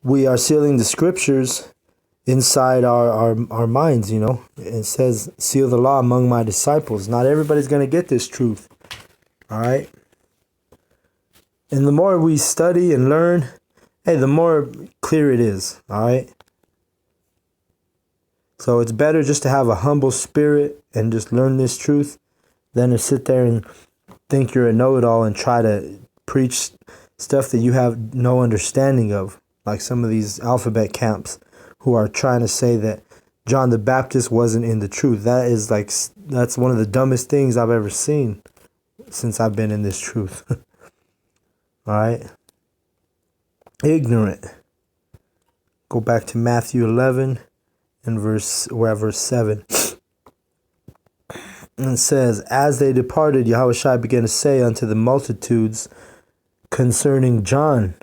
we are sealing the scriptures inside our minds, you know. It says, seal the law among my disciples. Not everybody's going to get this truth. All right. And the more we study and learn, hey, the more clear it is. All right. So it's better just to have a humble spirit and just learn this truth than to sit there and think you're a know-it-all and try to preach stuff that you have no understanding of. Like some of these alphabet camps who are trying to say that John the Baptist wasn't in the truth. That's one of the dumbest things I've ever seen since I've been in this truth. All right. Ignorant. Go back to Matthew 11 and verse 7. And it says, as they departed, Yahushua began to say unto the multitudes concerning John,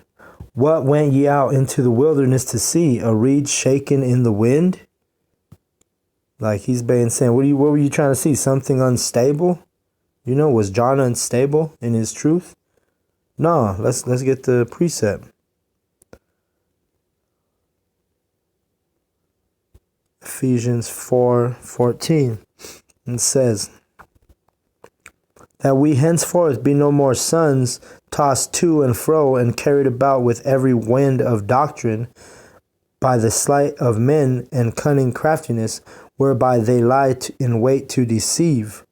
what went ye out into the wilderness to see? A reed shaken in the wind? Like he's been saying, what were you trying to see? Something unstable? You know, was John unstable in his truth? No, let's get the precept. Ephesians 4:14. It says, that we henceforth be no more sons, tossed to and fro and carried about with every wind of doctrine, by the sleight of men and cunning craftiness, whereby they lie in wait to deceive.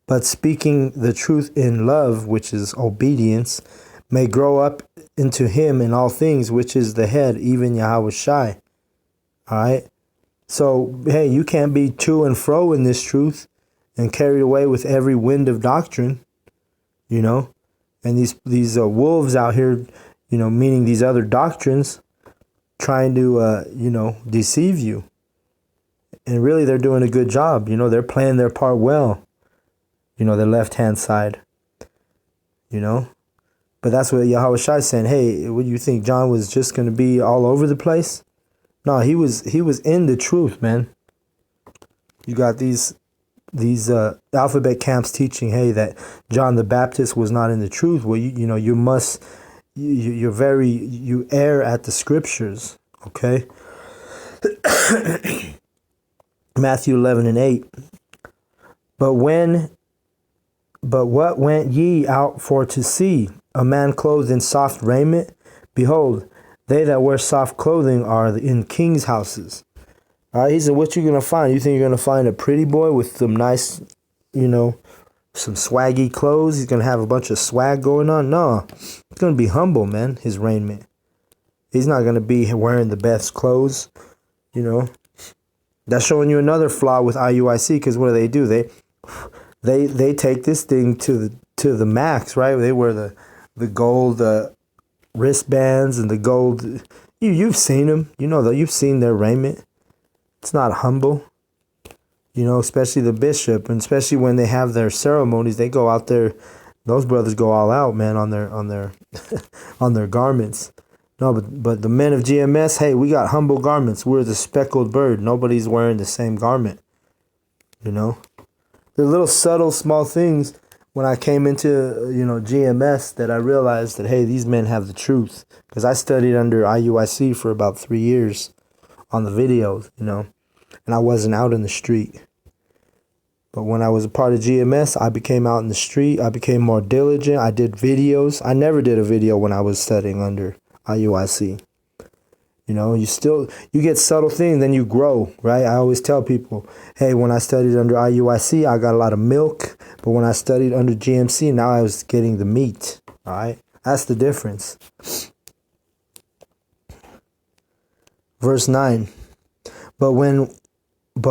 But speaking the truth in love, which is obedience, may grow up into him in all things, which is the head, even Yahushua. All right. So, hey, you can't be to and fro in this truth and carried away with every wind of doctrine, you know. And these wolves out here, you know, meaning these other doctrines, trying to, deceive you. And really, they're doing a good job. You know, they're playing their part well. You know, the left-hand side. You know. But that's what Yahushua is saying. Hey, what do you think? John was just going to be all over the place? No, he was in the truth, man. You got these alphabet camps teaching, hey, that John the Baptist was not in the truth. Well, you err at the scriptures, okay? Matthew 11:8. But what went ye out for to see? A man clothed in soft raiment? Behold, they that wear soft clothing are in kings' houses. All right, he said, what you going to find? You think you're going to find a pretty boy with some nice, some swaggy clothes? He's going to have a bunch of swag going on? No, he's going to be humble, man, his raiment. He's not going to be wearing the best clothes, That's showing you another flaw with IUIC, because what do? They take this thing to the max, right? They wear the gold wristbands and the gold. You've seen them, you've seen their raiment. It's not humble, especially the bishop, and especially when they have their ceremonies, they go out there. Those brothers go all out, man, on their on their garments. No, but the men of GMS, hey, we got humble garments. We're the speckled bird. Nobody's wearing the same garment. The little subtle small things when I came into GMS that I realized that, hey, these men have the truth, because I studied under IUIC for about 3 years on the videos, and I wasn't out in the street. But when I was a part of GMS, I became out in the street. I became more diligent. I did videos. I never did a video when I was studying under IUIC. You get subtle things, then you grow, right? I always tell people, hey, when I studied under IUIC, I got a lot of milk. But when I studied under GMC, now I was getting the meat, all right? That's the difference. Verse 9. But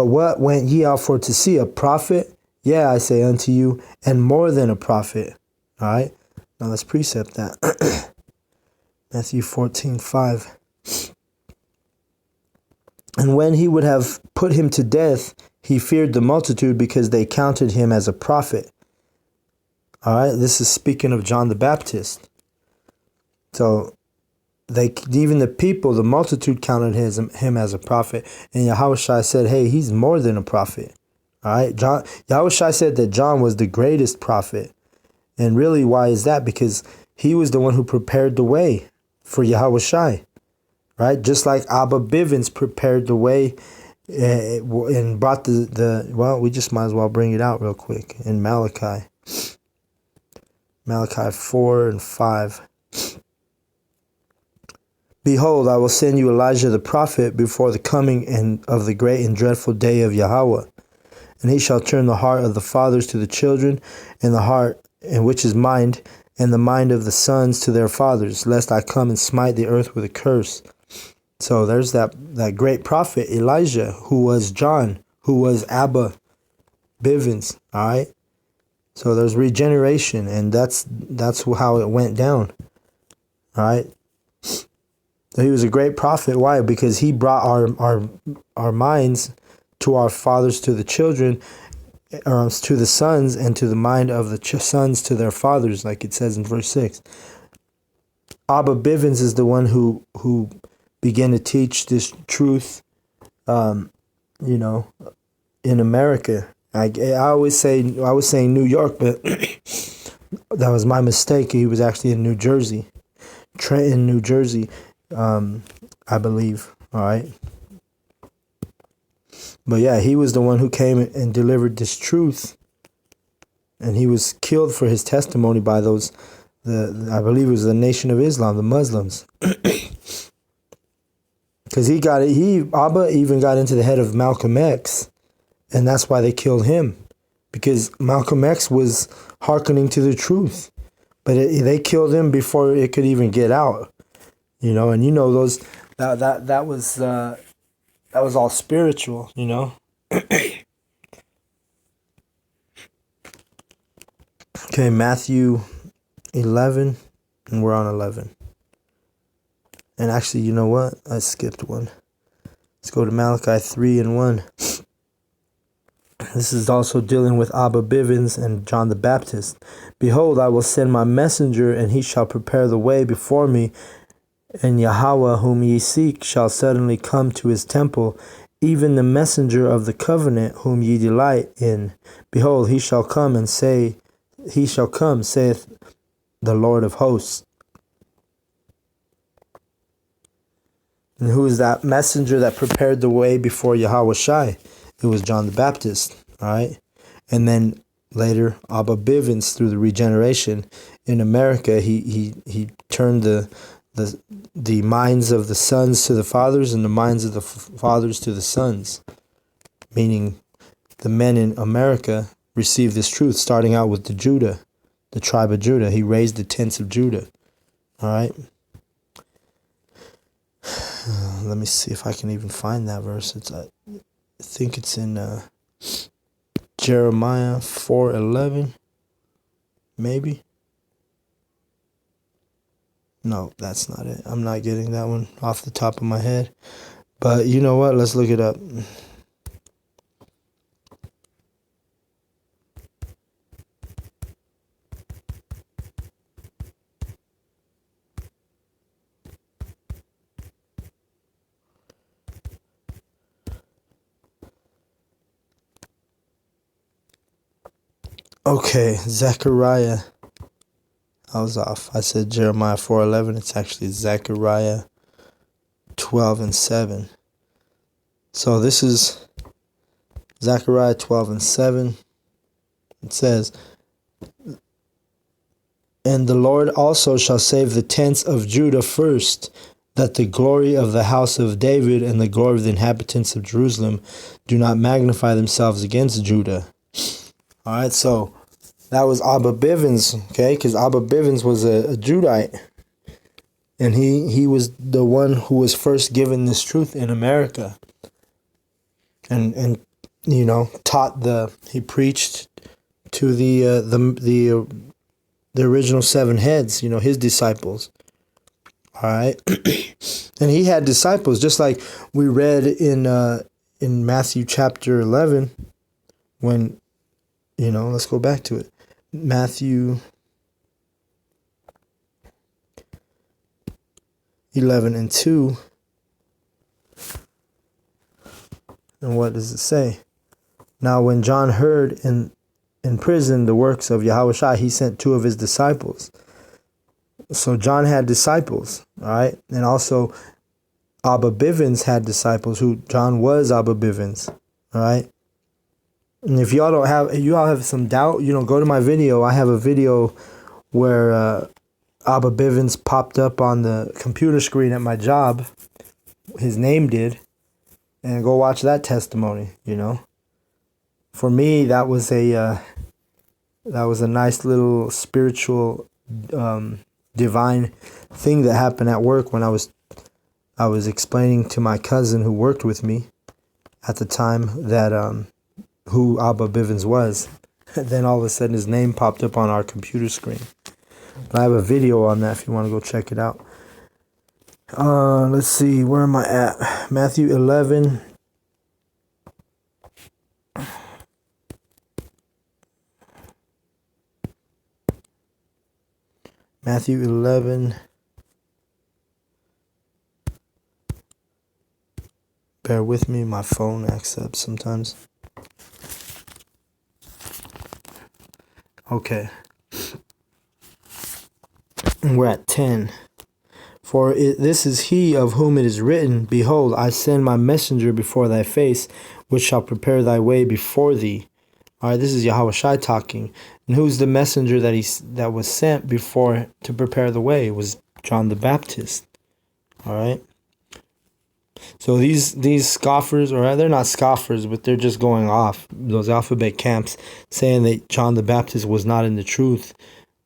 what went ye out for to see? A prophet? Yeah, I say unto you, and more than a prophet. All right? Now let's precept that. Matthew 14:5. And when he would have put him to death, he feared the multitude, because they counted him as a prophet. All right? This is speaking of John the Baptist. So even the people, the multitude counted him as a prophet. And Yahushua said, hey, he's more than a prophet. All right. Yahushua said that John was the greatest prophet. And really, why is that? Because he was the one who prepared the way for Yahushua. right? Just like Abba Bivins prepared the way and brought well, we just might as well bring it out real quick in Malachi 4 and 5. Behold, I will send you Elijah the prophet before the coming of the great and dreadful day of Yahweh. And he shall turn the heart of the fathers to the children, and the heart, and which is mind, and the mind of the sons to their fathers, lest I come and smite the earth with a curse. So there's that great prophet Elijah, who was John, who was Abba Bivins. All right. So there's regeneration, and that's how it went down. All right. So he was a great prophet. Why? Because he brought our minds to our fathers to the children, or to the sons, and to the mind of the sons to their fathers, like it says in verse 6. Abba Bivins is the one who began to teach this truth, in America. I was saying New York, but that was my mistake. He was actually in New Jersey, Trenton, New Jersey, I believe. All right. But yeah, he was the one who came and delivered this truth, and he was killed for his testimony by I believe it was the Nation of Islam, the Muslims. Because Abba even got into the head of Malcolm X, and that's why they killed him, because Malcolm X was hearkening to the truth, but they killed him before it could even get out, and those that was all spiritual, Okay, Matthew 11, and we're on 11. And actually, you know what? I skipped one. Let's go to Malachi 3 and 1. This is also dealing with Abba Bivins and John the Baptist. Behold, I will send my messenger, and he shall prepare the way before me. And Yahweh, whom ye seek, shall suddenly come to his temple, even the messenger of the covenant, whom ye delight in. Behold, he shall come, saith the Lord of hosts. And who is that messenger that prepared the way before Yahweh Shai? It was John the Baptist, all right? And then later, Abba Bivins, through the regeneration in America, he turned the minds of the sons to the fathers, and the minds of the fathers to the sons. Meaning, the men in America received this truth, starting out with the tribe of Judah. He raised the tents of Judah, all right? Let me see if I can even find that verse. I think it's in Jeremiah 4:11, maybe. No, that's not it. I'm not getting that one off the top of my head. But you know what? Let's look it up. Okay, Zechariah. I was off. I said Jeremiah 4:11. It's actually Zechariah 12 and 7. So this is Zechariah 12 and 7. It says, and the Lord also shall save the tents of Judah first, that the glory of the house of David and the glory of the inhabitants of Jerusalem do not magnify themselves against Judah. All right, so that was Abba Bivins, okay? Because Abba Bivins was a Judite, and he was the one who was first given this truth in America, and he preached to the original seven heads, his disciples. All right, and he had disciples, just like we read in Matthew chapter 11, when. Let's go back to it. Matthew 11 and 2. And what does it say? Now when John heard in prison the works of Yahweh Shai, he sent two of his disciples. So John had disciples, all right? And also Abba Bivins had disciples, who John was Abba Bivins. All right. And if you all have some doubt, go to my video. I have a video where Abba Bivins popped up on the computer screen at my job. His name did. And go watch that testimony, For me, that was a nice little spiritual, divine thing that happened at work when I was explaining to my cousin who worked with me at the time that who Abba Bivins was. And then all of a sudden his name popped up on our computer screen. But I have a video on that if you want to go check it out. Let's see, where am I at? Matthew 11. Matthew 11. Bear with me, my phone acts up sometimes. Okay. We're at 10. For this is he of whom it is written, Behold, I send my messenger before thy face, which shall prepare thy way before thee. All right, this is Yahushua talking. And who's the messenger that was sent before to prepare the way? It was John the Baptist. All right. So these scoffers, or they're not scoffers, but they're just going off, those alphabet camps, saying that John the Baptist was not in the truth.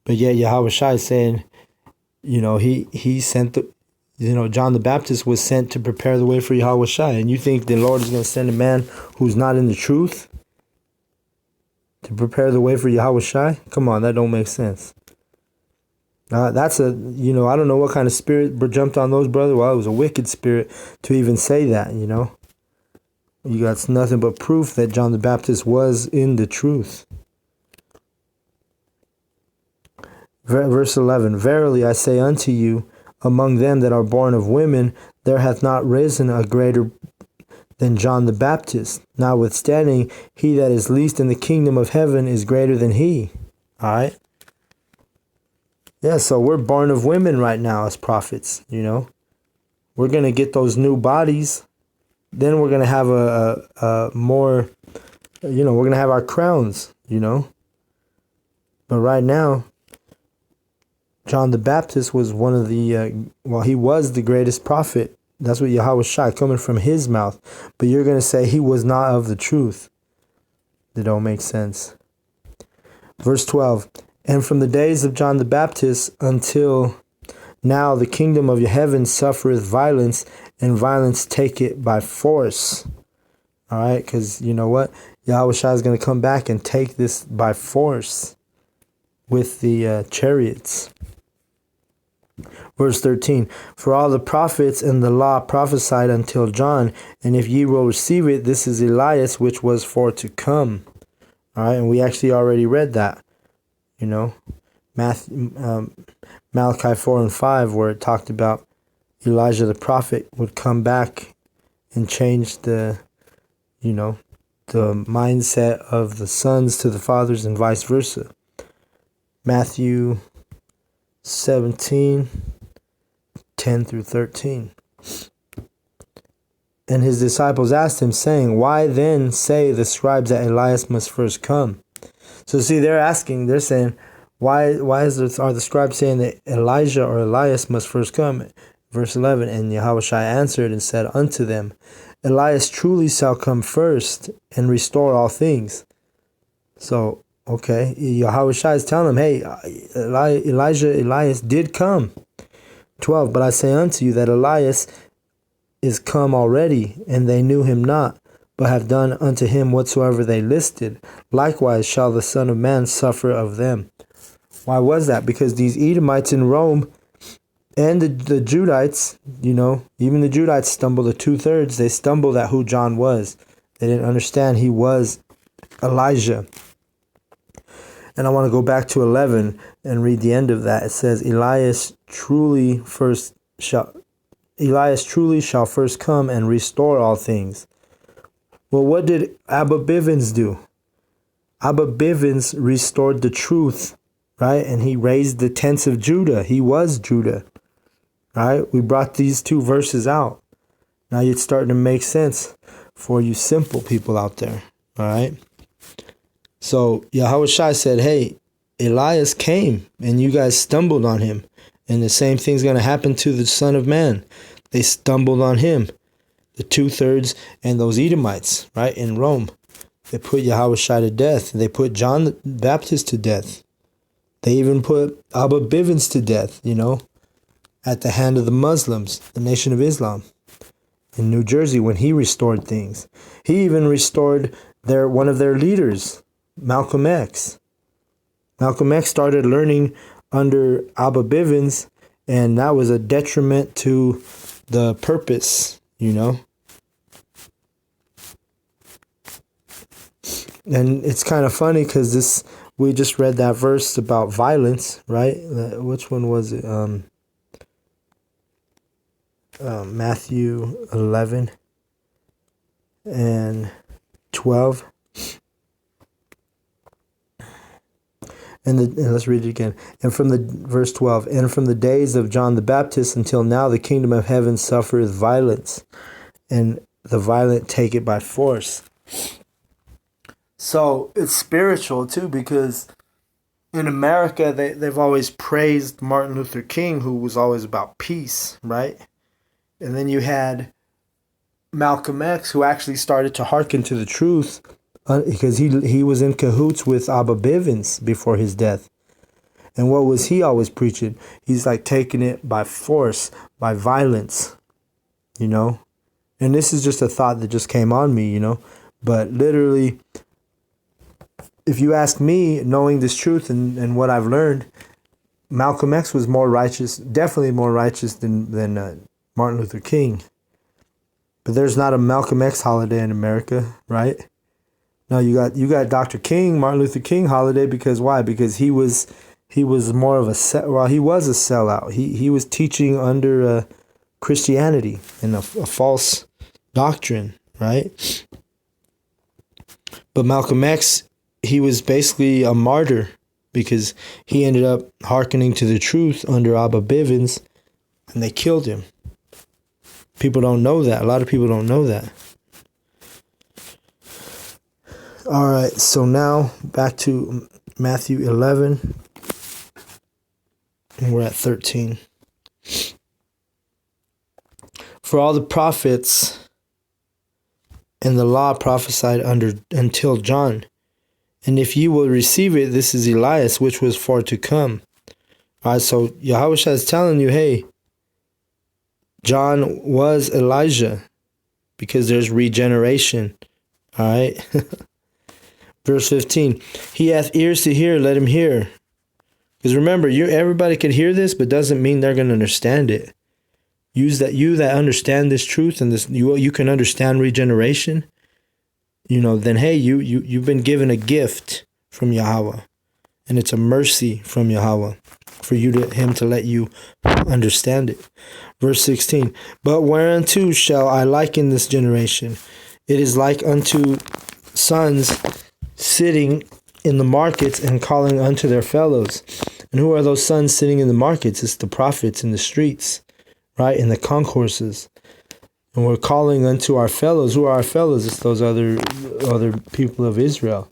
But yet Yahushua is saying, he sent John the Baptist was sent to prepare the way for Yahushua. And you think the Lord is going to send a man who's not in the truth to prepare the way for Yahushua? Come on, that don't make sense. That's I don't know what kind of spirit jumped on those brothers. Well, it was a wicked spirit to even say that, You got nothing but proof that John the Baptist was in the truth. Verse 11, Verily I say unto you, among them that are born of women, there hath not risen a greater than John the Baptist. Notwithstanding, he that is least in the kingdom of heaven is greater than he. All right? Yeah, so we're born of women right now as prophets, We're going to get those new bodies. Then we're going to have a more, we're going to have our crowns, But right now, John the Baptist was one of the, he was the greatest prophet. That's what Yahushua coming from his mouth. But you're going to say he was not of the truth. That don't make sense. Verse 12. And from the days of John the Baptist until now the kingdom of heaven suffereth violence, and violence take it by force. All right, because you know what? Yahushua is going to come back and take this by force with the chariots. Verse 13, For all the prophets and the law prophesied until John, and if ye will receive it, this is Elias, which was for to come. All right, and we actually already read that, Malachi 4 and 5, where it talked about Elijah the prophet would come back and change the mindset of the sons to the fathers and vice versa. Matthew 17, 10 through 13. And his disciples asked him, saying, Why then say the scribes that Elias must first come? So see, they're saying, why are the scribes saying that Elijah or Elias must first come? Verse 11, And Yahushua answered and said unto them, Elias truly shall come first and restore all things. So, okay, Yahushua is telling them, hey, Elias did come. 12, But I say unto you that Elias is come already, and they knew him not, but have done unto him whatsoever they listed. Likewise shall the Son of Man suffer of them. Why was that? Because these Edomites in Rome and the Judites, even the Judites stumbled, the 2/3, they stumbled at who John was. They didn't understand he was Elijah. And I want to go back to 11 and read the end of that. It says, Elias truly shall first come and restore all things. Well, what did Abba Bivins do? Abba Bivins restored the truth, right? And he raised the tents of Judah. He was Judah, right? We brought these two verses out. Now it's starting to make sense for you simple people out there. All right. So Yahweh Shai said, hey, Elias came and you guys stumbled on him. And the same thing's going to happen to the Son of Man. They stumbled on him. The 2/3 and those Edomites, right, in Rome. They put Yahweh Shai to death. They put John the Baptist to death. They even put Abba Bivins to death, at the hand of the Muslims, the Nation of Islam, in New Jersey when he restored things. He even restored one of their leaders, Malcolm X. Malcolm X started learning under Abba Bivins, and that was a detriment to the purpose, And it's kind of funny because we just read that verse about violence, right? Which one was it? Matthew 11 and 12. And let's read it again. And from the verse 12, and from the days of John the Baptist until now, the kingdom of heaven suffereth violence, and the violent take it by force. So it's spiritual too, because in America, they've always praised Martin Luther King, who was always about peace, right? And then you had Malcolm X, who actually started to hearken to the truth, because he was in cahoots with Abba Bivins before his death. And what was he always preaching? He's like taking it by force, by violence, And this is just a thought that just came on me, But literally, if you ask me, knowing this truth and what I've learned, Malcolm X was more righteous, definitely more righteous than Martin Luther King. But there's not a Malcolm X holiday in America, right? No, you got Dr. King, Martin Luther King holiday, because why? Because he was more of he was a sellout. He was teaching under Christianity and a false doctrine, right? But Malcolm X, he was basically a martyr because he ended up hearkening to the truth under Abba Bivins, and they killed him. People don't know that. A lot of people don't know that. All right, so now back to Matthew 11, and we're at 13. For all the prophets and the law prophesied until John. And if you will receive it, this is Elias, which was for to come. All right, so Yahweh is telling you, hey, John was Elijah, because there's regeneration. All right. Verse 15, he hath ears to hear, let him hear. Because remember, everybody could hear this, but doesn't mean they're going to understand it. You that understand this truth and this, you can understand regeneration. Then hey, you've been given a gift from Yahweh, and it's a mercy from Yahweh for him to let you understand it. Verse 16, but whereunto shall I liken this generation? It is like unto sons sitting in the markets and calling unto their fellows. And who are those sons sitting in the markets? It's the prophets in the streets, right? In the concourses. And we're calling unto our fellows. Who are our fellows? It's those other people of Israel.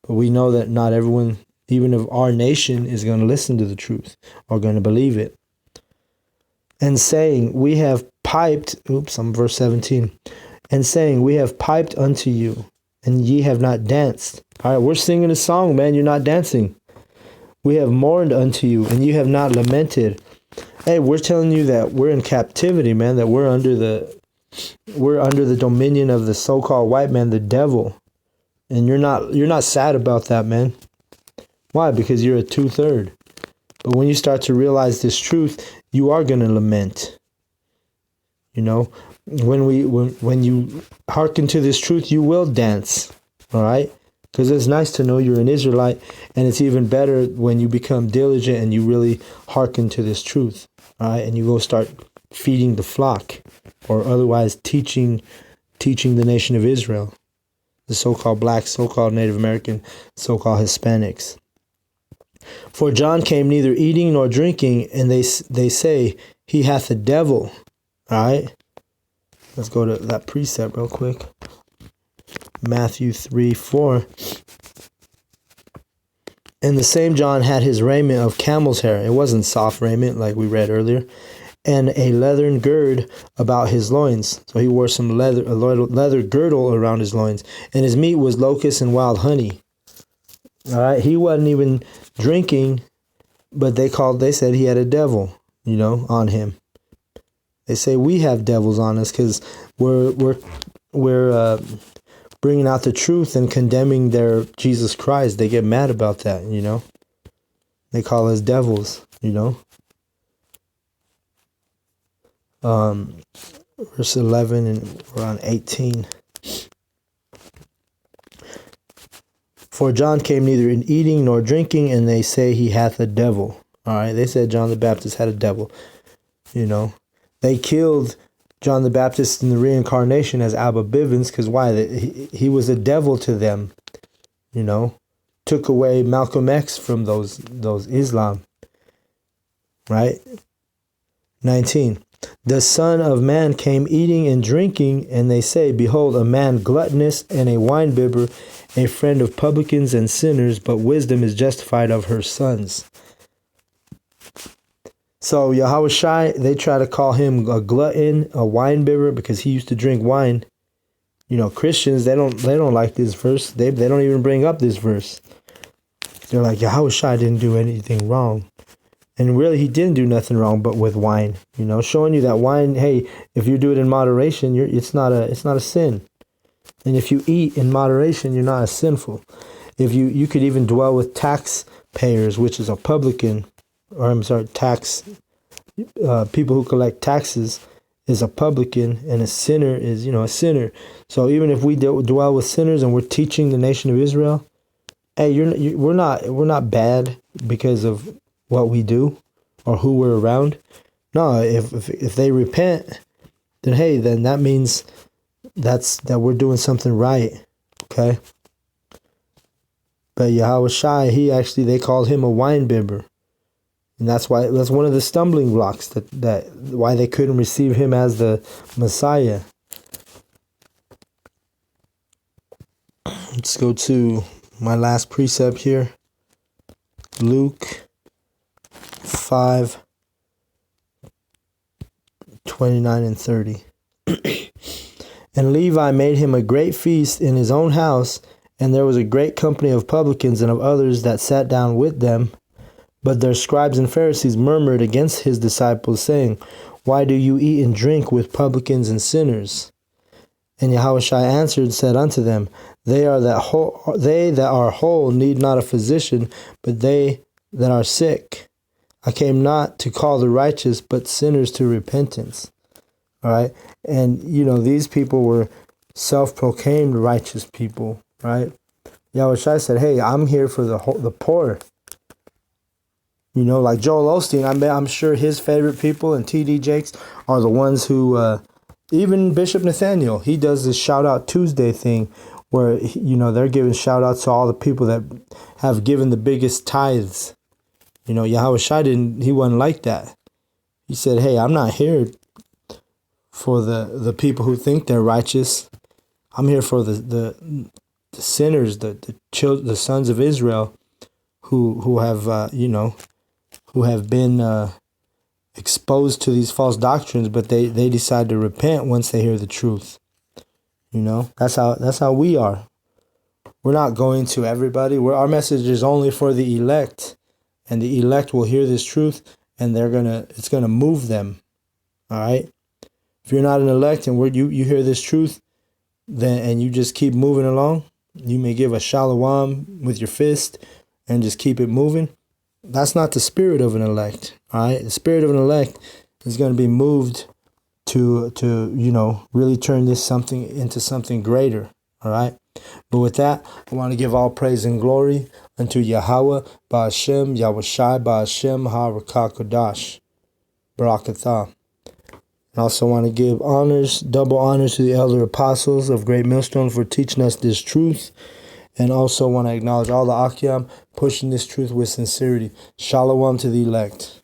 But we know that not everyone, even of our nation, is going to listen to the truth or going to believe it. And saying, we have piped, I'm verse 17. And saying, we have piped unto you, and ye have not danced. All right, we're singing a song, man. You're not dancing. We have mourned unto you, and you have not lamented. Hey, we're telling you that we're in captivity, man, that we're under the dominion of the so-called white man, the devil. And you're not sad about that, man. Why? Because you're a 2/3. But when you start to realize this truth, you are going to lament. When you hearken to this truth, you will dance. All right? Because it's nice to know you're an Israelite, and it's even better when you become diligent and you really hearken to this truth. All right? And you go start feeding the flock, or otherwise teaching the nation of Israel, the so-called blacks, so-called Native American, so-called Hispanics. For John came neither eating nor drinking, and they say he hath a devil. All right? Let's go to that precept real quick. Matthew 3:4. And the same John had his raiment of camel's hair. It wasn't soft raiment like we read earlier. And a leathern gird about his loins. So he wore some leather girdle around his loins. And his meat was locusts and wild honey. All right. He wasn't even drinking, but they said he had a devil, on him. They say we have devils on us because we're bringing out the truth and condemning their Jesus Christ. They get mad about that, They call us devils, Verse 11 and around 18. For John came neither in eating nor drinking, and they say he hath a devil. All right, they said John the Baptist had a devil, They killed John the Baptist in the reincarnation as Abba Bivins, because why? He was a devil to them, Took away Malcolm X from those Islam, right? 19. The Son of Man came eating and drinking, and they say, behold, a man gluttonous and a winebibber, a friend of publicans and sinners, but wisdom is justified of her sons. So Yahushua, they try to call him a glutton, a winebibber, because he used to drink wine. Christians, they don't like this verse. They don't even bring up this verse. They're like, Yahushua didn't do anything wrong. And really, he didn't do nothing wrong, but with wine, showing you that wine, hey, if you do it in moderation, it's not a sin. And if you eat in moderation, you're not as sinful. If you could even dwell with taxpayers, which is a publican, tax people who collect taxes is a publican, and a sinner is a sinner. So even if we dwell with sinners and we're teaching the nation of Israel, hey, we're not bad because of what we do or who we're around. No, if they repent, then hey, then that means that we're doing something right. Okay. But Yahushua, they called him a winebibber. And that's one of the stumbling blocks that why they couldn't receive him as the Messiah. Let's go to my last precept here. Luke 5:29 and 30. And Levi made him a great feast in his own house, and there was a great company of publicans and of others that sat down with them. But their scribes and Pharisees murmured against his disciples, saying, why do you eat and drink with publicans and sinners? And Yahushua answered and said unto them, They that are whole need not a physician, but they that are sick. I came not to call the righteous, but sinners to repentance. All right. And, these people were self-proclaimed righteous people, right? Yahushua said, hey, I'm here for the poor. Like Joel Osteen, I'm sure his favorite people and T.D. Jakes are the ones who, even Bishop Nathaniel, he does this Shout Out Tuesday thing where, they're giving shout outs to all the people that have given the biggest tithes. Yahushua he wasn't like that. He said, hey, I'm not here for the people who think they're righteous. I'm here for the sinners, the sons of Israel who have, who have been exposed to these false doctrines, but they decide to repent once they hear the truth. That's how we are. We're not going to everybody. Our message is only for the elect, and the elect will hear this truth, and it's gonna move them. All right. If you're not an elect and you hear this truth, and you just keep moving along, you may give a shalom with your fist and just keep it moving. That's not the spirit of an elect. All right. The spirit of an elect is going to be moved to really turn this into something greater. All right. But with that, I want to give all praise and glory unto Yahweh, Ba'ashem, Yahushai, Ba'ashem, HaRakakodash, Barakatah. I also want to give double honors to the elder apostles of Great Millstone for teaching us this truth. And also want to acknowledge all the Akyam pushing this truth with sincerity. Shalom to the elect.